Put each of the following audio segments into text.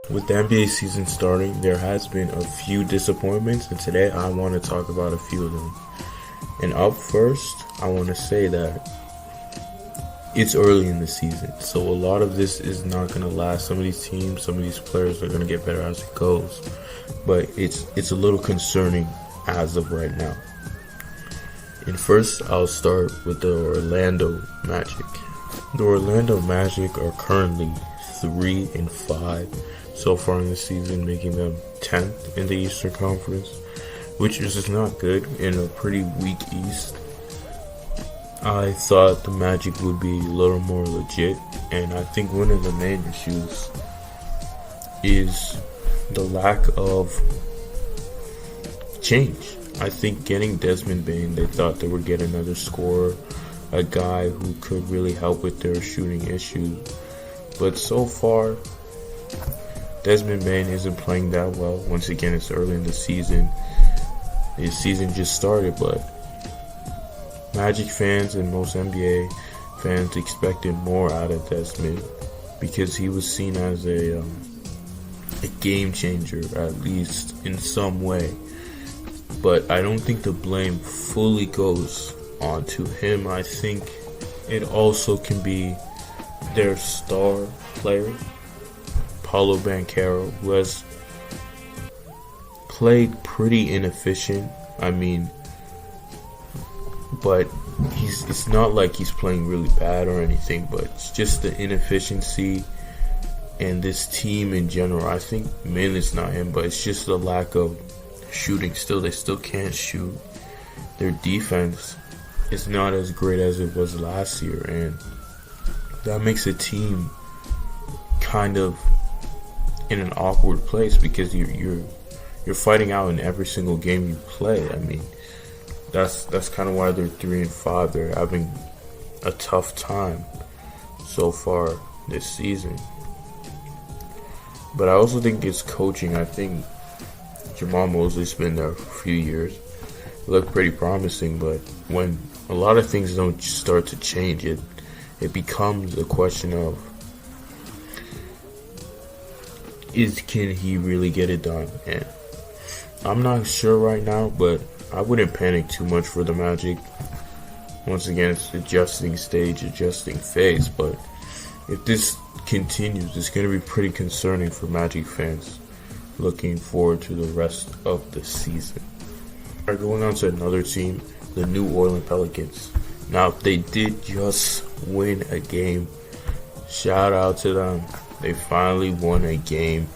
With the NBA season starting, there has been a few disappointments, and today I want to talk about a few of them. And up first, I want to say that it's early in the season, so a lot of this is not going to last. Some of these teams, some of these players are going to get better as it goes, but it's a little concerning as of right now. And first, I'll start with the Orlando Magic. The Orlando Magic are currently 3-5 so far in the season, making them 10th in the Eastern Conference, which is just not good in a pretty weak East. I thought the Magic would be a little more legit, and I think one of the main issues is the lack of change. I think getting Desmond Bane, they thought they would get another scorer, a guy who could really help with their shooting issues. But so far, Desmond Bane isn't playing that well. Once again, it's early in the season. The season just started, but Magic fans and most NBA fans expected more out of Desmond because he was seen as a game changer, at least in some way. But I don't think the blame fully goes onto him. I think it also can be their star player, Paolo Banchero, who has played pretty inefficient. But it's not like he's playing really bad or anything, but it's just the inefficiency and this team in general. I think mainly it's not him, but it's just the lack of shooting. They still can't shoot. Their defense is not as great as it was last year, and that makes a team kind of in an awkward place because you're fighting out in every single game you play. That's kind of why they're 3-5. They're having a tough time so far this season. But I also think it's coaching. I think Jamal Mosley's been there for a few years. It looked pretty promising, but when a lot of things don't start to change, it becomes a question of can he really get it done? And I'm not sure right now, but I wouldn't panic too much for the Magic. Once again, it's adjusting phase, but if this continues, it's going to be pretty concerning for Magic fans looking forward to the rest of the season. Alright, going on to another team, the New Orleans Pelicans. Now, they did just win a game. Shout out to them. They finally won a game.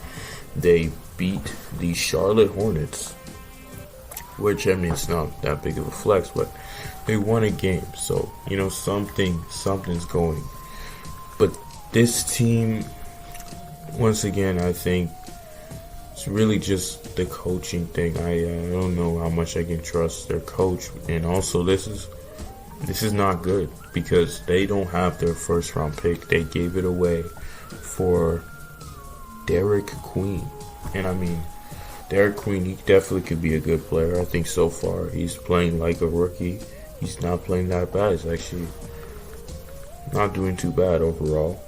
They beat the Charlotte Hornets, which, it's not that big of a flex, but they won a game. So, something's going. But this team, once again, I think it's really just the coaching thing. I don't know how much I can trust their coach. And also, this is not good because they don't have their first round pick. They gave it away for Derek Queen. And Derek Queen, he definitely could be a good player. I think so far he's playing like a rookie. He's not playing that bad. He's actually not doing too bad overall.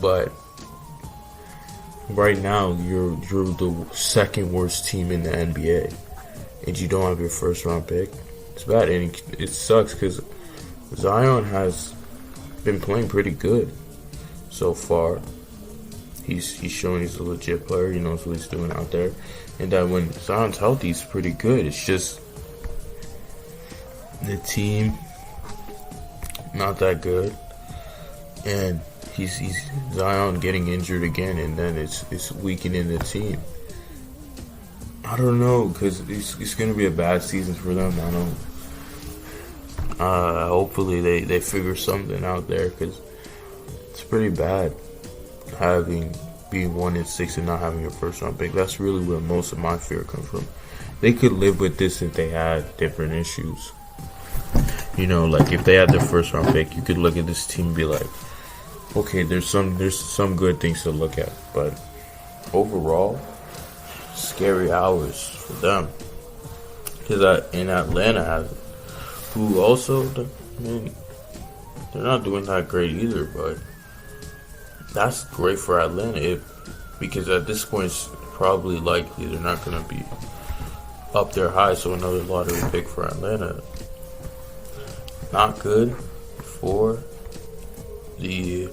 But right now, you're the second worst team in the NBA, and you don't have your first round pick. It's bad, and it sucks because Zion has been playing pretty good so far. He's showing he's a legit player. He knows what he's doing out there, and that when Zion's healthy, he's pretty good. It's just the team not that good, and he's Zion getting injured again, and then it's weakening the team. I don't know, because it's going to be a bad season for them. I don't. Hopefully they figure something out there, because it's pretty bad being 1-6 and not having your first round pick. That's really where most of my fear comes from. They could live with this if they had different issues. Like if they had their first round pick, you could look at this team and be like, okay, there's some good things to look at, but overall, scary hours for them. Because in Atlanta has, who also, they're not doing that great either, but that's great for Atlanta. because at this point it's probably likely they're not going to be up there high. So another lottery pick for Atlanta. Not good for the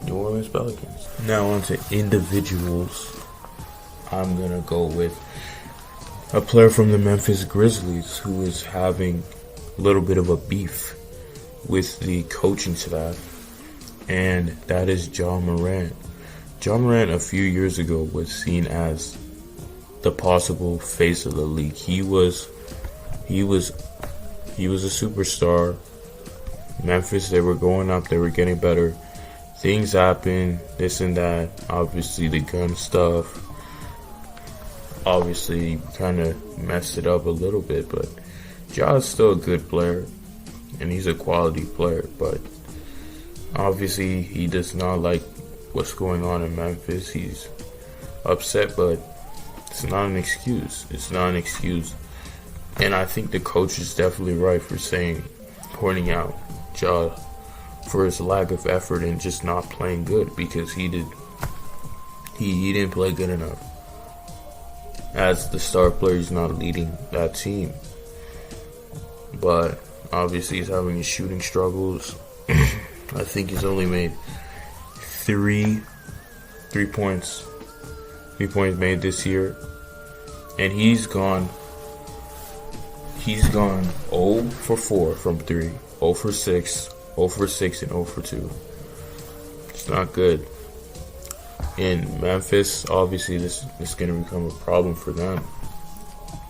New Orleans Pelicans. Now on to individuals. I'm going to go with a player from the Memphis Grizzlies who is having a little bit of a beef with the coaching staff, and that is Ja Morant. Ja Morant a few years ago was seen as the possible face of the league. He was a superstar. Memphis, they were going up, they were getting better. Things happen, this and that. Obviously the gun stuff obviously kind of messed it up a little bit, but Ja is still a good player, and he's a quality player, but obviously he does not like what's going on in Memphis. He's upset, but it's not an excuse. It's not an excuse. And I think the coach is definitely right for pointing out Ja for his lack of effort and just not playing good, because he didn't play good enough. As the star player, he's not leading that team. But obviously he's having his shooting struggles. I think he's only made three points made this year, and he's gone 0 for 4 from 3, 0 for 6, 0 for 6, and 0 for 2. It's not good. In Memphis, obviously this is going to become a problem for them,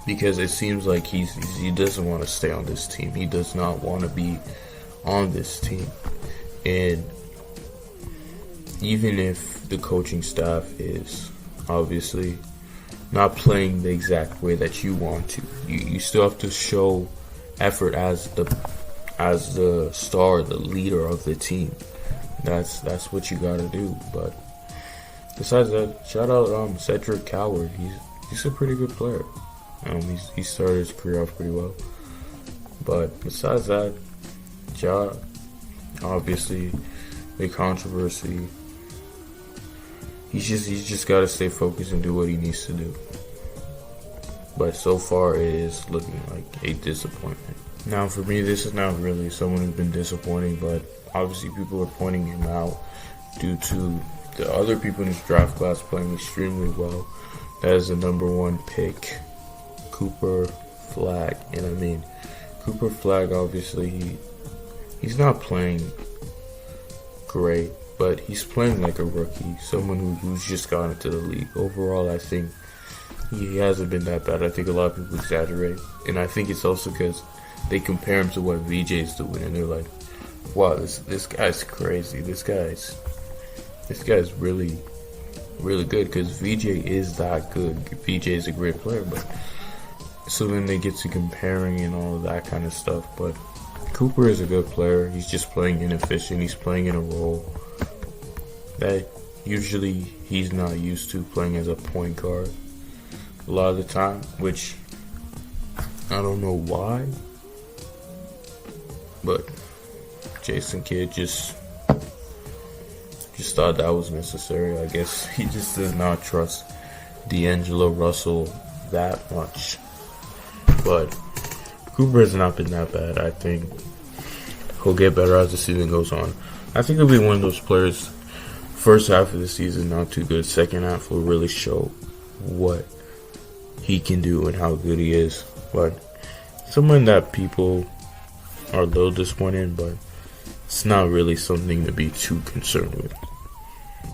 because it seems like he doesn't want to stay on this team. He does not want to be on this team. And even if the coaching staff is obviously not playing the exact way that you want to, you still have to show effort as the star, the leader of the team. That's what you got to do. But besides that, shout out Cedric Coward. He's a pretty good player. He started his career off pretty well. But besides that, Ja, obviously, big controversy. He's just got to stay focused and do what he needs to do. But so far, it is looking like a disappointment. Now, for me, this is not really someone who's been disappointing, but obviously people are pointing him out due to the other people in his draft class playing extremely well. That is the number 1 pick, Cooper Flagg. And I mean, Cooper Flagg, obviously, he's not playing great, but he's playing like a rookie, someone who's just gotten into the league. Overall, I think he hasn't been that bad. I think a lot of people exaggerate, and I think it's also because they compare him to what VJ's doing, and they're like, wow, this guy's crazy. This guy's really, really good, because VJ is that good. VJ is a great player, but so then they get to comparing and all of that kind of stuff. But Cooper is a good player. He's just playing inefficient. He's playing in a role that usually he's not used to, playing as a point guard a lot of the time, which I don't know why, but Jason Kidd just thought that was necessary. I guess he just does not trust D'Angelo Russell that much. But Cooper has not been that bad. I think he'll get better as the season goes on. I think he'll be one of those players. First half of the season, not too good. Second half will really show what he can do and how good he is. But someone that people are a little disappointed in, but it's not really something to be too concerned with.